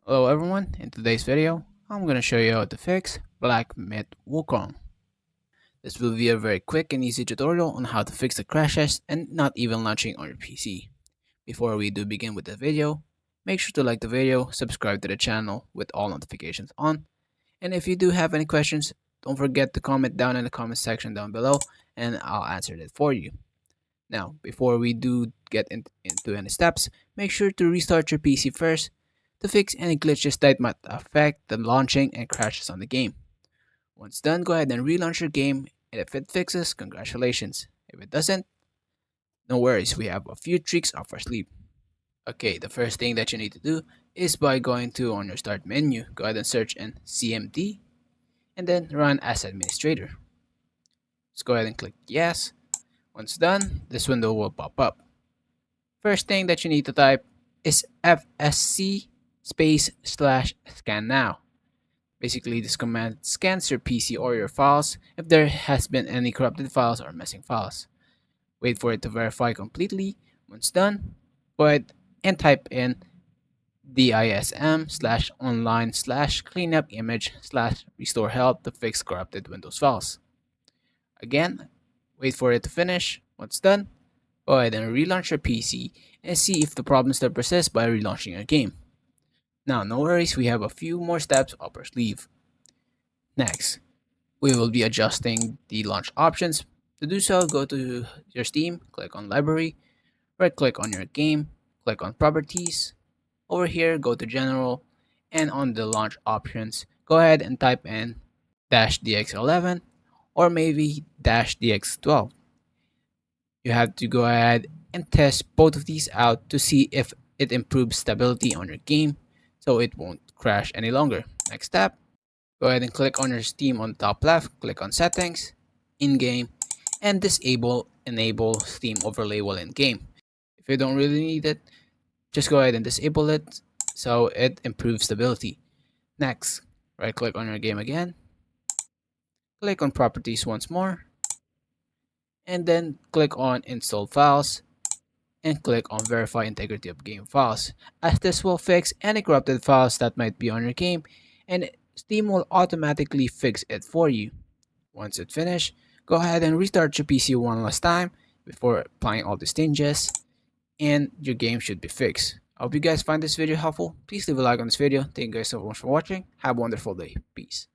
Hello everyone, in today's video, I'm going to show you how to fix Black Myth Wukong. This will be a very quick and easy tutorial on how to fix the crashes and not even launching on your PC. Before we do begin with the video, make sure to like the video, subscribe to the channel with all notifications on, and if you do have any questions, don't forget to comment down in the comment section down below and I'll answer it for you. Now, before we do get into any steps, make sure to restart your PC first to fix any glitches that might affect the launching and crashes on the game. Once done, go ahead and relaunch your game, and if it fixes, congratulations. If it doesn't, no worries, we have a few tricks up our sleeve. Okay, the first thing that you need to do is by going to on your start menu, go ahead and search in CMD and then run as administrator. Just go ahead and click yes. Once done, this window will pop up. First thing that you need to type is FSC space slash scan now. Basically, this command scans your PC or your files if there has been any corrupted files or missing files. Wait for it to verify completely. Once done, go ahead and type in dism slash online slash cleanup image slash restore help to fix corrupted Windows files. Again, wait for it to finish. Once done, go ahead and relaunch your PC and see if the problem still persists by relaunching your game. Now, no worries, we have a few more steps up our sleeve. Next, we will be adjusting the launch options. To do so, go to your Steam, click on Library, right click on your game, click on Properties. Over here, go to General, and on the launch options, go ahead and type in -dx11 or maybe -dx12. You have to go ahead and test both of these out to see if it improves stability on your game so it won't crash any longer. Next step, go ahead and click on your Steam on the top left, click on Settings, In-Game, and enable Steam Overlay while in game. If you don't really need it, just go ahead and disable it so it improves stability. Next, right click on your game again, click on Properties once more, and then click on Install Files and click on Verify Integrity of Game Files, as this will fix any corrupted files that might be on your game and Steam will automatically fix it for you. Once it's finished, go ahead and restart your PC one last time before applying all these changes and your game should be fixed. I hope you guys find this video helpful. Please leave a like on this video. Thank you guys so much for watching. Have a wonderful day. Peace.